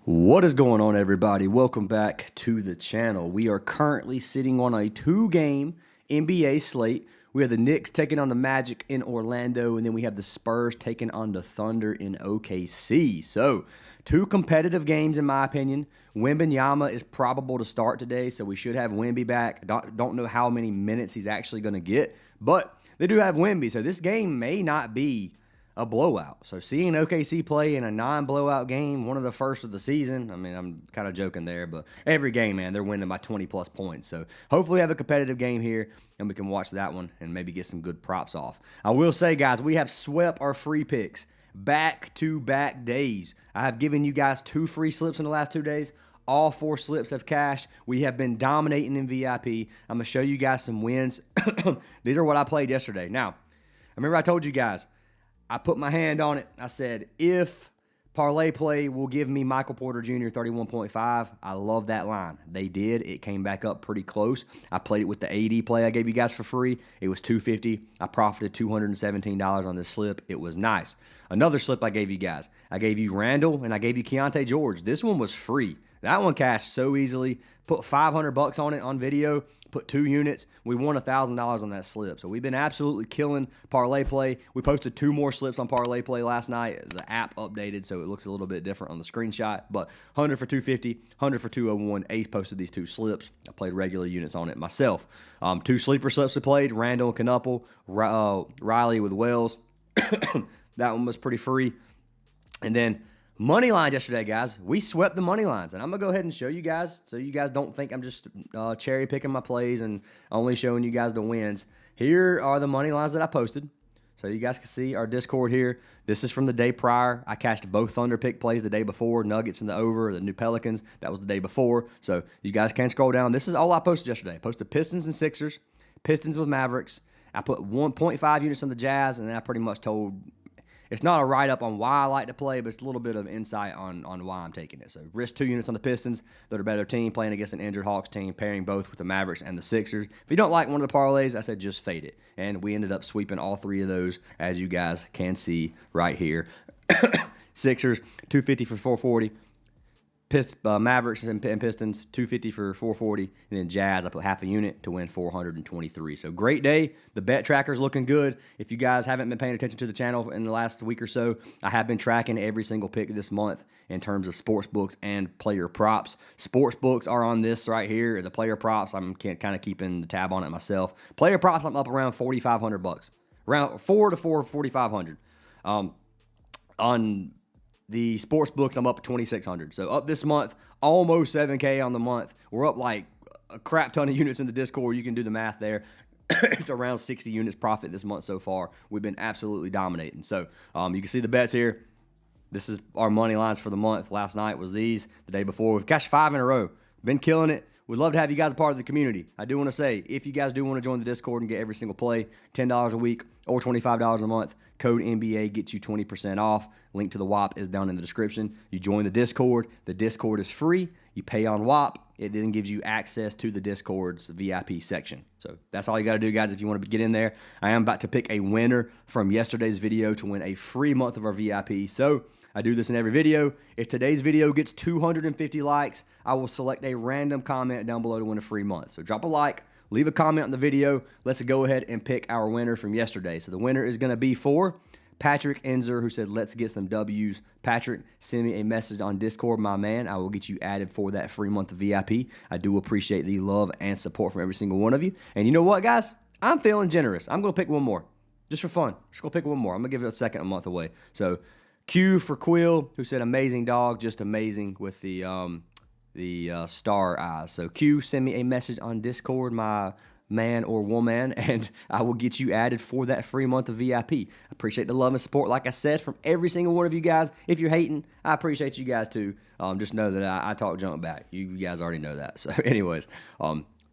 What is going on, everybody? Welcome back to the channel. We are currently sitting on a two-game NBA slate. We have the Knicks taking on the Magic in Orlando, and then we have the Spurs taking on the Thunder in OKC. So, two competitive games in my opinion. Wembanyama is probable to start today, so we should have Wemby back. Don't know how many minutes he's actually going to get, but they do have Wemby, so this game may not be a blowout. So seeing OKC play in a non-blowout game, one of the first of the season, I mean, I'm kind of joking there, but every game, man, they're winning by 20-plus points. So hopefully have a competitive game here, and we can watch that one and maybe get some good props off. I will say, guys, we have swept our free picks back-to-back days. I have given you guys 2 free slips in the last 2 days. All 4 slips have cashed. We have been dominating in VIP. I'm going to show you guys some wins. These are what I played yesterday. Now, remember I told you guys, I put my hand on it. I said, if Parlay play will give me Michael Porter Jr. 31.5, I love that line. They did. It came back up pretty close. I played it with the AD play I gave you guys for free. It was $250. I profited $217 on this slip. It was nice. Another slip I gave you guys. I gave you Randall and I gave you Keontae George. This one was free. That one cashed so easily. Put $500 on it on video. Put 2 units. We won $1,000 on that slip. So we've been absolutely killing Parlay play. We posted 2 more slips on Parlay play last night. The app updated, so it looks a little bit different on the screenshot. But 100 for 250, 100 for 201. Ace posted these 2 slips. I played regular units on it myself. 2 sleeper slips we played. Randall and Knuppel. Riley with Wells. That one was pretty free. And then money line yesterday, guys. We swept the money lines, and I'm going to go ahead and show you guys so you guys don't think I'm just cherry picking my plays and only showing you guys the wins. Here are the money lines that I posted, so you guys can see our Discord here. This is from the day prior. I cashed both Thunder pick plays the day before, Nuggets in the over, the new Pelicans. That was the day before, so you guys can scroll down. This is all I posted yesterday. I posted Pistons and Sixers, Pistons with Mavericks. I put 1.5 units on the Jazz, and then I pretty much told – it's not a write-up on why I like to play, but it's a little bit of insight on why I'm taking it. So risk 2 units on the Pistons. They're a better team playing against an injured Hawks team, pairing both with the Mavericks and the Sixers. If you don't like one of the parlays, I said just fade it. And we ended up sweeping all 3 of those, as you guys can see right here. Sixers, 250 for 440. Mavericks and Pistons, 250 for 440. And then Jazz, I put half a unit to win 423. So great day. The bet tracker's looking good. If you guys haven't been paying attention to the channel in the last week or so, I have been tracking every single pick this month in terms of sports books and player props. Sports books are on this right here. The player props, I'm kind of keeping the tab on it myself. Player props, I'm up around $4,500. Around 4 to 4,500. On the sports books, I'm up 2,600. So up this month, almost 7K on the month. We're up like a crap ton of units in the Discord. You can do the math there. It's around 60 units profit this month so far. We've been absolutely dominating. So you can see the bets here. This is our money lines for the month. Last night was these. The day before, we've cashed 5 in a row. Been killing it. We'd love to have you guys a part of the community. I do want to say, if you guys do want to join the Discord and get every single play, $10 a week or $25 a month, code NBA gets you 20% off. Link to the WAP is down in the description. You join the Discord. The Discord is free. You pay on WAP. It then gives you access to the Discord's VIP section. So that's all you got to do, guys, if you want to get in there. I am about to pick a winner from yesterday's video to win a free month of our VIP. So I do this in every video. If today's video gets 250 likes, I will select a random comment down below to win a free month. So drop a like, leave a comment on the video. Let's go ahead and pick our winner from yesterday. So the winner is going to be for Patrick Enzer, who said, let's get some W's. Patrick, send me a message on Discord, my man. I will get you added for that free month of VIP. I do appreciate the love and support from every single one of you. And you know what, guys? I'm feeling generous. I'm going to pick one more, just for fun. Just going to pick one more. I'm going to give it a month away. So Q for Quill, who said, amazing dog, just amazing with the star eyes. So Q, send me a message on Discord, my man or woman, and I will get you added for that free month of VIP. I appreciate the love and support, like I said, from every single one of you guys. If you're hating, I appreciate you guys too. Just know that I talk junk back. You guys already know that. So anyways,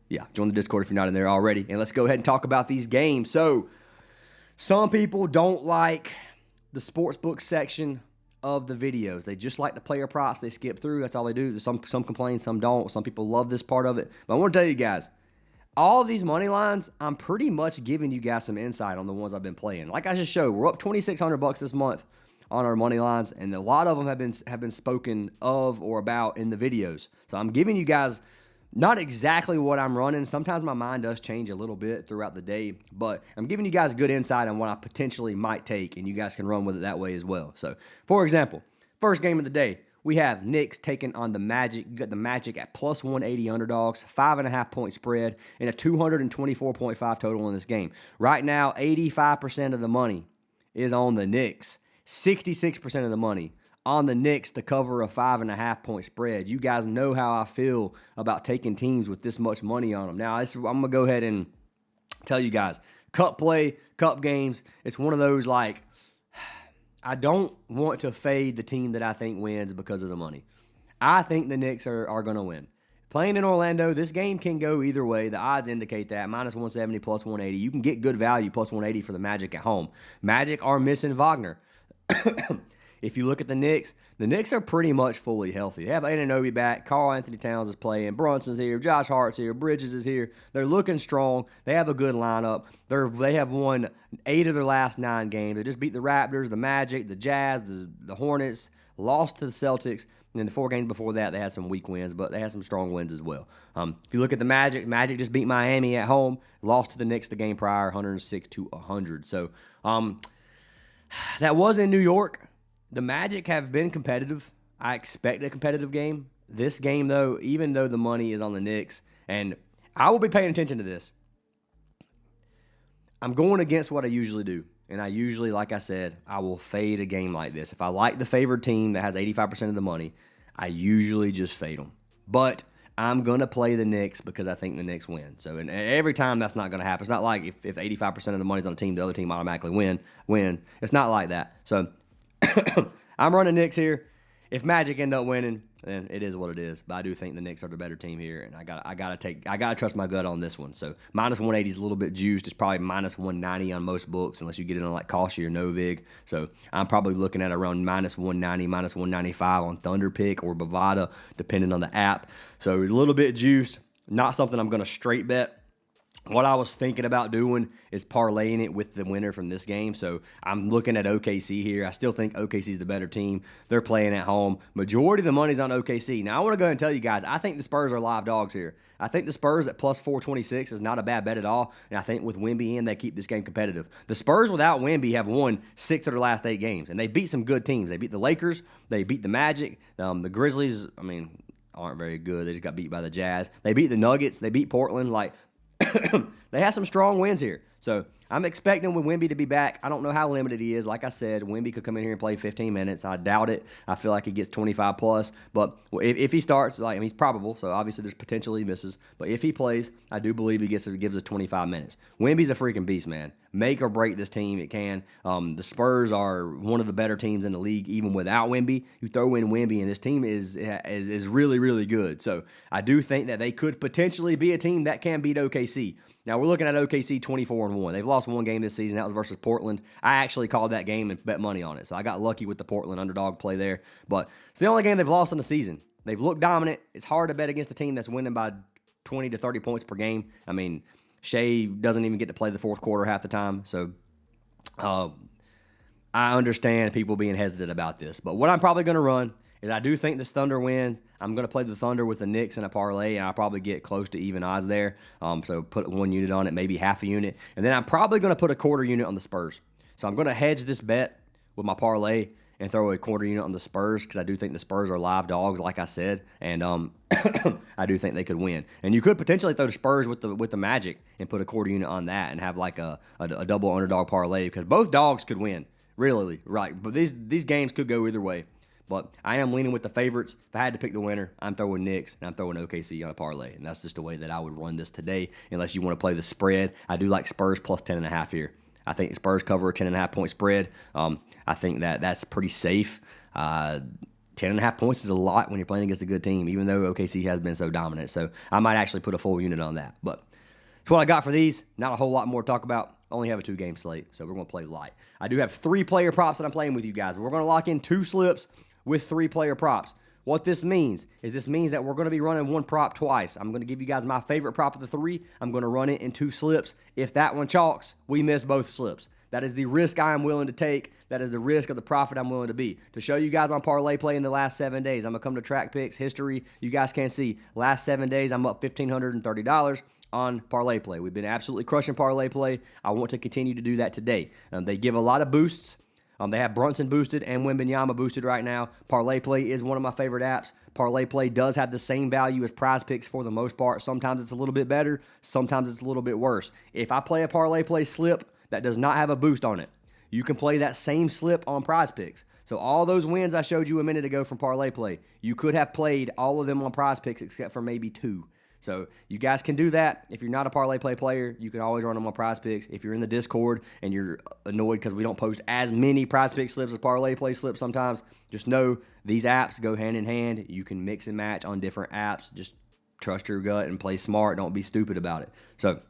yeah, join the Discord if you're not in there already. And let's go ahead and talk about these games. So some people don't like the sportsbook section of the videos. They just like the player props. They skip through. That's all they do. Some complain, some don't. Some people love this part of it. But I want to tell you guys, all of these money lines, I'm pretty much giving you guys some insight on the ones I've been playing. Like I just showed, we're up $2,600 this month. on our money lines, and a lot of them have been spoken of or about in the videos. So I'm giving you guys not exactly what I'm running. Sometimes my mind does change a little bit throughout the day, but I'm giving you guys good insight on what I potentially might take, and you guys can run with it that way as well. So, for example, first game of the day, we have Knicks taking on the Magic. You got the Magic at plus 180 underdogs, 5.5 point spread, and a 224.5 total in this game. Right now, 85% of the money is on the Knicks. 66% of the money on the Knicks to cover a 5.5 point spread. You guys know how I feel about taking teams with this much money on them. Now, I'm going to go ahead and tell you guys, cup play, cup games, it's one of those like, I don't want to fade the team that I think wins because of the money. I think the Knicks are going to win. Playing in Orlando, this game can go either way. The odds indicate that. Minus 170, plus 180. You can get good value, plus 180 for the Magic at home. Magic are missing Wagner. If you look at the Knicks are pretty much fully healthy. They have Anunoby back. Karl Anthony Towns is playing. Brunson's here. Josh Hart's here. Bridges is here. They're looking strong. They have a good lineup. They have won 8 of their last 9 games. They just beat the Raptors, the Magic, the Jazz, the Hornets, lost to the Celtics. And then the 4 games before that, they had some weak wins, but they had some strong wins as well. If you look at the Magic just beat Miami at home, lost to the Knicks the game prior, 106-100. So that was in New York. The Magic have been competitive. I expect a competitive game. This game, though, even though the money is on the Knicks, and I will be paying attention to this, I'm going against what I usually do. And I usually, like I said, I will fade a game like this. If I like the favored team that has 85% of the money, I usually just fade them. But I'm going to play the Knicks because I think the Knicks win. So and every time that's not going to happen. It's not like if 85% of the money's on a team, the other team automatically win. It's not like that. So I'm running Knicks here. If Magic end up winning, then it is what it is. But I do think the Knicks are the better team here, and I gotta trust my gut on this one. So minus 180 is a little bit juiced. It's probably minus 190 on most books, unless you get it on like Cauchy or Novig. So I'm probably looking at around minus 190, minus 195 on Thunder Pick or Bovada, depending on the app. So it's a little bit juiced. Not something I'm gonna straight bet. What I was thinking about doing is parlaying it with the winner from this game. So I'm looking at OKC here. I still think OKC is the better team. They're playing at home. Majority of the money's on OKC. Now, I want to go ahead and tell you guys, I think the Spurs are live dogs here. I think the Spurs at plus 426 is not a bad bet at all. And I think with Wemby in, they keep this game competitive. The Spurs without Wemby have won 6 of their last 8 games. And they beat some good teams. They beat the Lakers. They beat the Magic. The Grizzlies, aren't very good. They just got beat by the Jazz. They beat the Nuggets. They beat Portland. They have some strong wins here. So I'm expecting with Wemby to be back. I don't know how limited he is. Like I said, Wemby could come in here and play 15 minutes. I doubt it. I feel like he gets 25 plus. But if he starts, he's probable, so obviously there's potential he misses. But if he plays, I do believe he gives us 25 minutes. Wemby's a freaking beast, man. Make or break this team, it can. The Spurs are one of the better teams in the league, even without Wemby. You throw in Wemby, and this team is really, really good. So I do think that they could potentially be a team that can beat OKC. Now, we're looking at OKC 24-1. They've lost 1 game this season. That was versus Portland. I actually called that game and bet money on it. So I got lucky with the Portland underdog play there. But it's the only game they've lost in the season. They've looked dominant. It's hard to bet against a team that's winning by 20 to 30 points per game. Shea doesn't even get to play the fourth quarter half the time. So I understand people being hesitant about this. But what I'm probably going to run is I do think this Thunder win. I'm going to play the Thunder with the Knicks in a parlay, and I'll probably get close to even odds there. So put 1 unit on it, maybe half a unit. And then I'm probably going to put a quarter unit on the Spurs. So I'm going to hedge this bet with my parlay and throw a quarter unit on the Spurs because I do think the Spurs are live dogs, like I said. And I do think they could win. And you could potentially throw the Spurs with the Magic and put a quarter unit on that and have like a double underdog parlay because both dogs could win, really. Right. But these games could go either way. But I am leaning with the favorites. If I had to pick the winner, I'm throwing Knicks, and I'm throwing OKC on a parlay. And that's just the way that I would run this today, unless you want to play the spread. I do like Spurs plus 10.5 here. I think Spurs cover a 10.5 point spread. I think that's pretty safe. 10.5 points is a lot when you're playing against a good team, even though OKC has been so dominant. So I might actually put a full unit on that. But that's what I got for these. Not a whole lot more to talk about. Only have a 2-game slate, so we're going to play light. I do have 3-player props that I'm playing with you guys. We're going to lock in 2 slips with 3-player props. What this means is that we're going to be running 1 prop twice. I'm going to give you guys my favorite prop of the 3. I'm going to run it in 2 slips. If that one chalks, we miss both slips. That is the risk I am willing to take. That is the risk of the profit I'm willing to be. To show you guys on parlay play in the last 7 days, I'm going to come to track picks, history. You guys can't see. Last 7 days, I'm up $1,530 on parlay play. We've been absolutely crushing parlay play. I want to continue to do that today. They give a lot of boosts. They have Brunson boosted and Wembanyama boosted right now. Parlay Play is one of my favorite apps. Parlay Play does have the same value as Prizepicks for the most part. Sometimes it's a little bit better. Sometimes it's a little bit worse. If I play a Parlay Play slip that does not have a boost on it, you can play that same slip on Prizepicks. So all those wins I showed you a minute ago from Parlay Play, you could have played all of them on Prizepicks except for maybe 2. So you guys can do that. If you're not a parlay play player, you can always run them on Prizepicks. If you're in the Discord and you're annoyed because we don't post as many Prizepick slips as parlay play slips sometimes, just know these apps go hand in hand. You can mix and match on different apps. Just trust your gut and play smart. Don't be stupid about it. So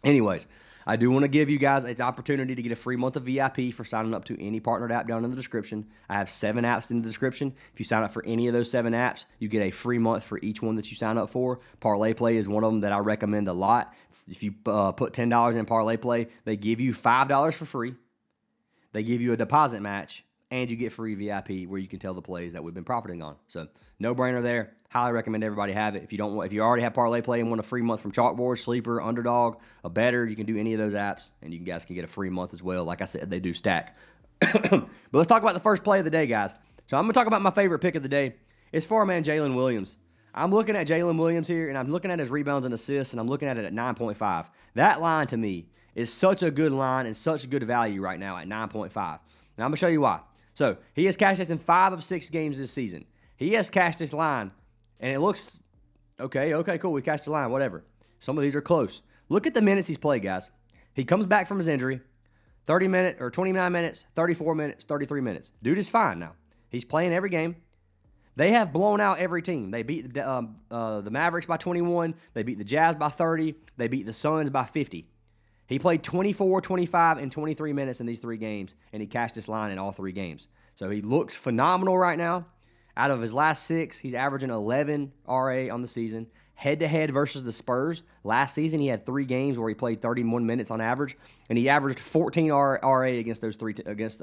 anyways, I do want to give you guys an opportunity to get a free month of VIP for signing up to any partnered app down in the description. I have 7 apps in the description. If you sign up for any of those 7 apps, you get a free month for each one that you sign up for. Parlay Play is one of them that I recommend a lot. If you put $10 in Parlay Play, they give you $5 for free. They give you a deposit match, and you get free VIP where you can tell the plays that we've been profiting on. So no brainer there. Highly recommend everybody have it. If you already have Parlay Play and want a free month from Chalkboard, Sleeper, Underdog, a Better, you can do any of those apps, and you guys can get a free month as well. Like I said, they do stack. But let's talk about the first play of the day, guys. So I'm going to talk about my favorite pick of the day. It's for our man Jalen Williams. I'm looking at Jalen Williams here, and I'm looking at his rebounds and assists, and I'm looking at it at 9.5. That line to me is such a good line and such good value right now at 9.5. Now I'm going to show you why. So he has cashed this in 5 of 6 games this season. He has cashed this line, and it looks, okay, cool, we cashed the line, whatever. Some of these are close. Look at the minutes he's played, guys. He comes back from his injury, 30 minutes or 29 minutes, 34 minutes, 33 minutes. Dude is fine now. He's playing every game. They have blown out every team. They beat the Mavericks by 21. They beat the Jazz by 30. They beat the Suns by 50. He played 24, 25, and 23 minutes in these 3 games, and he cashed this line in all 3 games. So he looks phenomenal right now. Out of his last 6, he's averaging 11 RA on the season. Head-to-head versus the Spurs. Last season, he had 3 games where he played 31 minutes on average, and he averaged 14 RA against those 3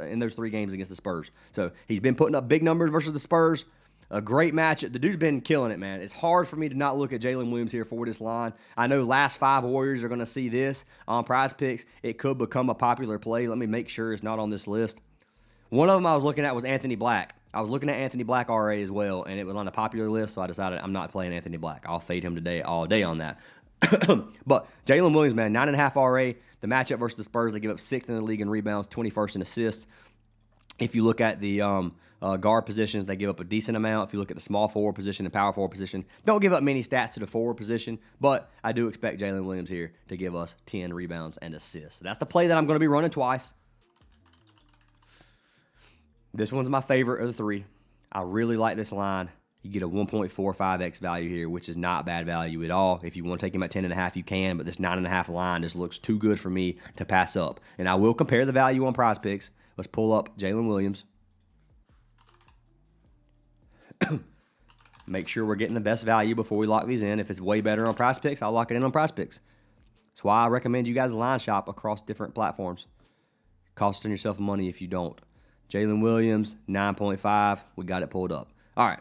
in those 3 games against the Spurs. So he's been putting up big numbers versus the Spurs. A great matchup. The dude's been killing it, man. It's hard for me to not look at Jalen Williams here for this line. I know last 5 Warriors are going to see this on Prizepicks. It could become a popular play. Let me make sure it's not on this list. One of them I was looking at was Anthony Black. I was looking at Anthony Black RA as well, and it was on the popular list, so I decided I'm not playing Anthony Black. I'll fade him today all day on that. But Jalen Williams, man, 9.5 RA. The matchup versus the Spurs, they give up 6th in the league in rebounds, 21st in assists. If you look at the guard positions, they give up a decent amount. If you look at the small forward position and power forward position, don't give up many stats to the forward position, but I do expect Jalen Williams here to give us 10 rebounds and assists. So that's the play that I'm going to be running twice. This one's my favorite of the 3. I really like this line. You get a 1.45x value here, which is not bad value at all. If you want to take him at 10.5, you can, but this 9.5 line just looks too good for me to pass up. And I will compare the value on Prizepicks. Let's pull up Jalen Williams. Make sure we're getting the best value before we lock these in. If it's way better on Prizepicks, I'll lock it in on Prizepicks. That's why I recommend you guys line shop across different platforms. Costing yourself money if you don't. Jalen Williams, 9.5. We got it pulled up. All right.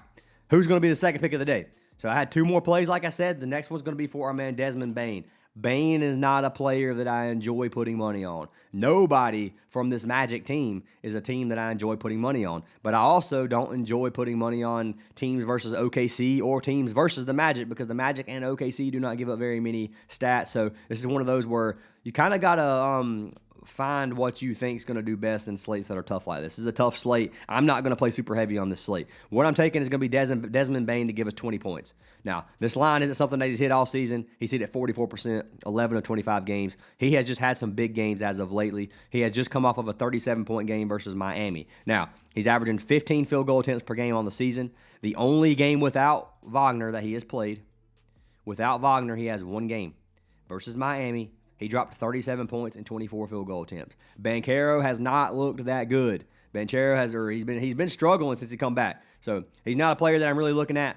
Who's going to be the second pick of the day? So I had 2 more plays, like I said. The next one's going to be for our man Desmond Bane. Bane is not a player that I enjoy putting money on. Nobody from this Magic team is a team that I enjoy putting money on. But I also don't enjoy putting money on teams versus OKC or teams versus the Magic because the Magic and OKC do not give up very many stats. So this is one of those where you kind of got to find what you think is going to do best in slates that are tough like this. This is a tough slate. I'm not going to play super heavy on this slate. What I'm taking is going to be Desmond Bane to give us 20 points. Now, this line isn't something that he's hit all season. He's hit at 44%, 11 of 25 games. He has just had some big games as of lately. He has just come off of a 37-point game versus Miami. Now, he's averaging 15 field goal attempts per game on the season. The only game without Wagner that he has played, without Wagner, he has 1 game versus Miami. He dropped 37 points and 24 field goal attempts. Banchero has not looked that good. Banchero he's been struggling since he come back. So he's not a player that I'm really looking at.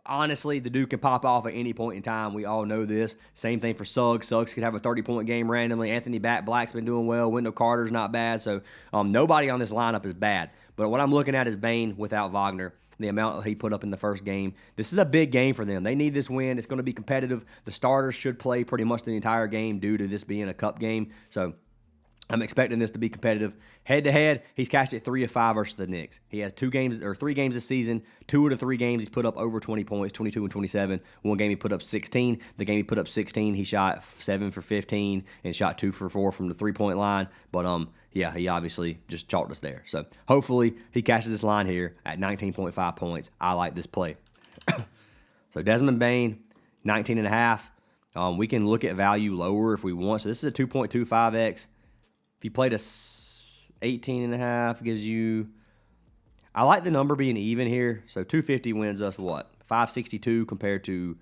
Honestly, the dude can pop off at any point in time. We all know this. Same thing for Suggs. Suggs could have a 30-point game randomly. Anthony Black's been doing well. Wendell Carter's not bad. So nobody on this lineup is bad. But what I'm looking at is Bane without Wagner. The amount he put up in the first game. This is a big game for them. They need this win. It's going to be competitive. The starters should play pretty much the entire game due to this being a cup game. So I'm expecting this to be competitive. Head-to-head, he's cashed it 3 of 5 versus the Knicks. He has 3 games this season. 2 of the 3 games, he's put up over 20 points, 22 and 27. One game he put up 16. The game he put up 16, he shot 7 for 15 and shot 2 for 4 from the three-point line. But, yeah, he obviously just chalked us there. So, hopefully, he cashes this line here at 19.5 points. I like this play. So, Desmond Bane, 19.5. We can look at value lower if we want. So, this is a 2.25x. If you played a 18.5, gives you, I like the number being even here. So 250 wins us what? 562 compared to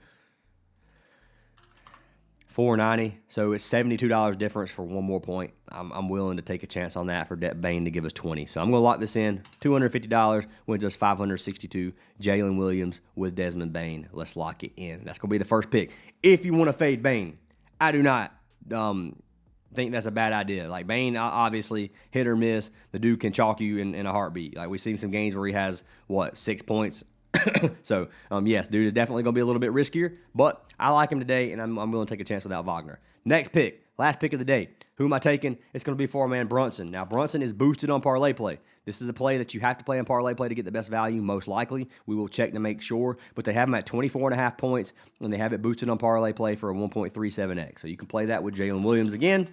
490. So it's $72 difference for one more point. I'm willing to take a chance on that for Bane to give us 20. So I'm going to lock this in. $250 wins us 562. Jalen Williams with Desmond Bane. Let's lock it in. That's going to be the first pick. If you want to fade Bane, I do not think that's a bad idea. Like, Bane, obviously, hit or miss. The dude can chalk you in a heartbeat. Like, we've seen some games where he has, 6 points. So, yes, dude is definitely going to be a little bit riskier, but I like him today, and I'm willing to take a chance without Wagner. Next pick, last pick of the day. Who am I taking? It's going to be 4-man Brunson. Now, Brunson is boosted on parlay play. This is a play that you have to play on parlay play to get the best value, most likely. We will check to make sure, but they have him at 24.5 points, and they have it boosted on parlay play for a 1.37x. So you can play that with Jalen Williams again.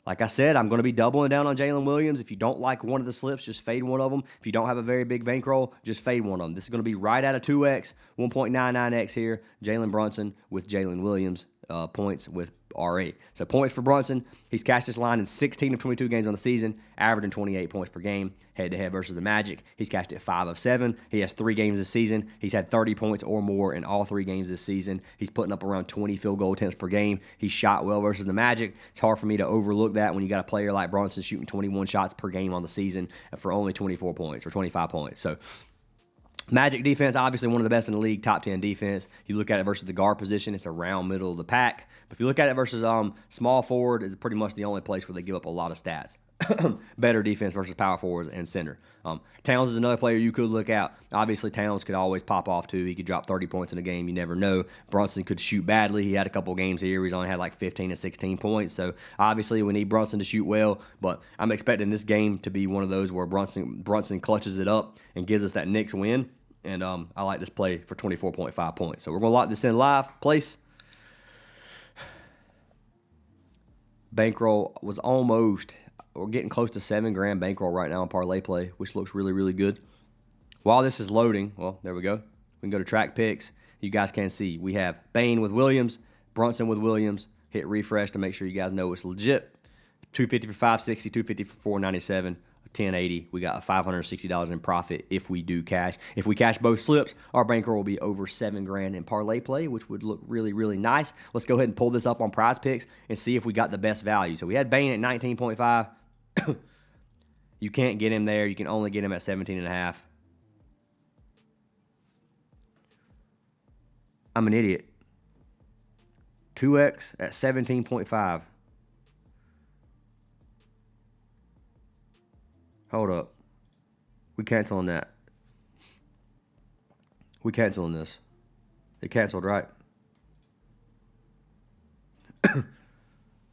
Like I said, I'm going to be doubling down on Jalen Williams. If you don't like one of the slips, just fade one of them. If you don't have a very big bankroll, just fade one of them. This is going to be right at a 2x, 1.99x here. Jalen Brunson with Jalen Williams, points with R8. So points for Brunson. He's cashed this line in 16 of 22 games on the season, averaging 28 points per game. Head-to-head versus the Magic, he's cashed it 5 of 7. He has 3 games this season. He's had 30 points or more in all 3 games this season. He's putting up around 20 field goal attempts per game. He shot well versus the Magic. It's hard for me to overlook that when you got a player like Brunson shooting 21 shots per game on the season for only 24 points or 25 points. So Magic defense, obviously one of the best in the league, top 10 defense. You look at it versus the guard position, it's around middle of the pack. But if you look at it versus small forward, it's pretty much the only place where they give up a lot of stats. Better defense versus power forwards and center. Towns is another player you could look at. Obviously, Towns could always pop off too. He could drop 30 points in a game. You never know. Brunson could shoot badly. He had a couple games here where he's only had like 15 and 16 points. So obviously, we need Brunson to shoot well. But I'm expecting this game to be one of those where Brunson clutches it up and gives us that Knicks win. And I like this play for 24.5 points. So we're going to lock this in live. Place. Bankroll was almost, we're getting close to $7,000 bankroll right now on parlay play, which looks really, really good. While this is loading, well, there we go. We can go to track picks. You guys can see we have Bane with Williams, Brunson with Williams. Hit refresh to make sure you guys know it's legit. 250 for 560, 250 for 497. 1080. We got $560 in profit if we do cash. If we cash both slips, our bankroll will be over $7,000 in parlay play, which would look really, really nice. Let's go ahead and pull this up on Prizepicks and see if we got the best value. So we had Bane at 19.5. You can't get him there. You can only get him at 17.5. I'm an idiot. 2x at 17.5. Hold up. We canceling that. We canceling this. It canceled, right?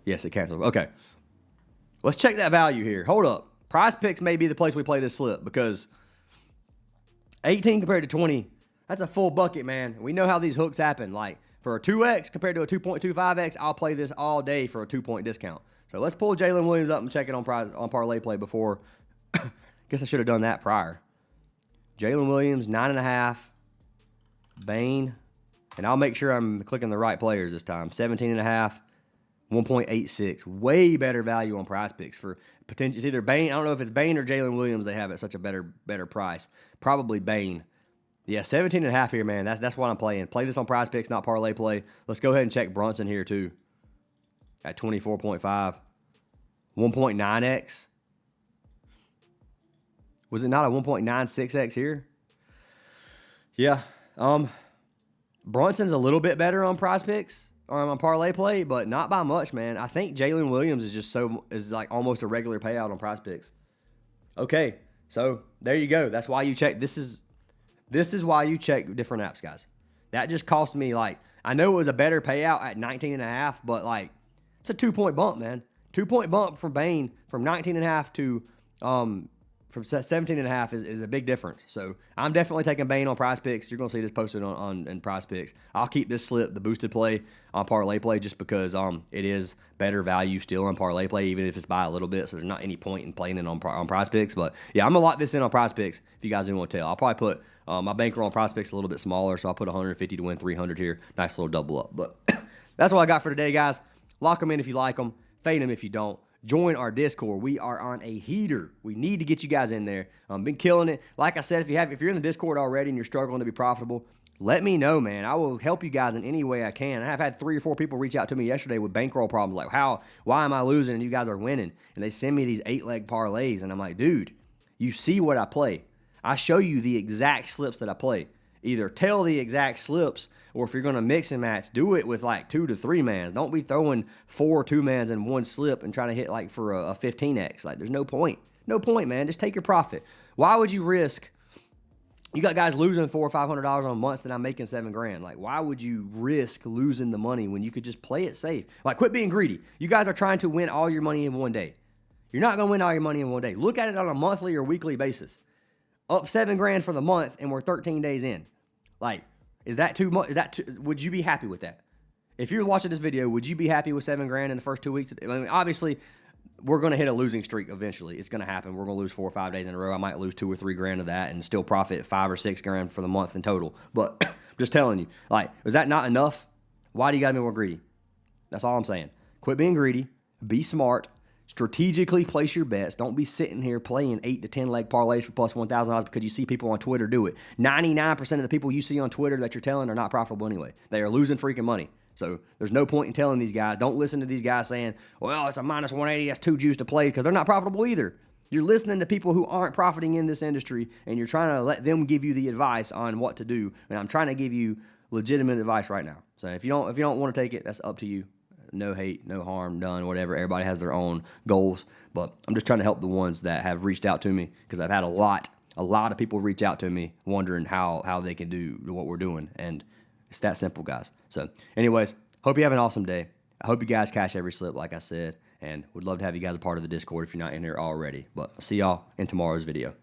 Yes, it canceled. Okay. Let's check that value here. Hold up. Prizepicks may be the place we play this slip because 18 compared to 20, that's a full bucket, man. We know how these hooks happen. Like, for a 2x compared to a 2.25x, I'll play this all day for a 2-point discount. So let's pull Jalen Williams up and check it on parlay play before. Guess I should have done that prior. Jalen Williams, 9.5. Bane. And I'll make sure I'm clicking the right players this time. 17.5. 1.86. Way better value on Prizepicks for potential. It's either Bane. I don't know if it's Bane or Jalen Williams they have at such a better price. Probably Bane. Yeah, 17.5 here, man. That's what I'm playing. Play this on Prizepicks, not parlay play. Let's go ahead and check Brunson here too. At 24.5. 1.9x. Was it not a 1.96x here? Yeah. Brunson's a little bit better on Prizepicks or on parlay play, but not by much, man. I think Jalen Williams is like almost a regular payout on Prizepicks. Okay, so there you go. That's why you check. This is why you check different apps, guys. That just cost me, like, I know it was a better payout at 19.5, but like it's a 2-point bump, man. 2-point bump from Bain from 19.5 to from 17.5 is a big difference. So I'm definitely taking Bain on Prizepicks. You're gonna see this posted on Prizepicks. I'll keep this slip, the boosted play, on parlay play, just because it is better value still on parlay play, even if it's by a little bit. So there's not any point in playing it on Prizepicks. But yeah, I'm gonna lock this in on Prizepicks. If you guys didn't want to tell, I'll probably put my bankroll on Prizepicks a little bit smaller, so I'll put 150 to win 300 here. Nice little double up. But that's what I got for today, guys. Lock them in if you like them. Fade them if you don't. Join our Discord. We are on a heater. We need to get you guys in there. Been killing it. Like I said, if you're in the Discord already and you're struggling to be profitable, let me know, man. I will help you guys in any way I can. I have had 3 or 4 people reach out to me yesterday with bankroll problems, like, why am I losing and you guys are winning? And they send me these 8-leg parlays, and I'm like, dude, you see what I play. I show you the exact slips that I play. Either tell the exact slips, or if you're going to mix and match, do it with like 2 to 3 mans. Don't be throwing 4 2-mans in one slip and trying to hit like for a 15x. Like, there's no point. No point, man. Just take your profit. Why would you risk? You got guys losing $400 or $500 on months that I'm making $7,000. Like, why would you risk losing the money when you could just play it safe? Like, quit being greedy. You guys are trying to win all your money in one day. You're not going to win all your money in one day. Look at it on a monthly or weekly basis. Up $7,000 for the month, and we're 13 days in. Like, is that too much? Would you be happy with that? If you're watching this video, would you be happy with $7,000 in the first 2 weeks? I mean, obviously, we're going to hit a losing streak eventually. It's going to happen. We're going to lose 4 or 5 days in a row. I might lose 2 or 3 grand of that and still profit 5 or 6 grand for the month in total. But I'm just telling you, like, is that not enough? Why do you got to be more greedy? That's all I'm saying. Quit being greedy. Be smart. Strategically place your bets. Don't be sitting here playing 8 to 10 leg parlays for plus $1,000 because you see people on Twitter do it. 99% of the people you see on Twitter that you're telling are not profitable anyway. They are losing freaking money. So there's no point in telling these guys. Don't listen to these guys saying, well, it's a minus 180, that's too juice to play, because they're not profitable either. You're listening to people who aren't profiting in this industry, and you're trying to let them give you the advice on what to do. And I'm trying to give you legitimate advice right now. So if you don't want to take it, that's up to you. No hate, no harm done, whatever. Everybody has their own goals. But I'm just trying to help the ones that have reached out to me, because I've had a lot of people reach out to me wondering how they can do what we're doing. And it's that simple, guys. So anyways, hope you have an awesome day. I hope you guys cash every slip, like I said. And would love to have you guys a part of the Discord if you're not in here already. But I'll see y'all in tomorrow's video.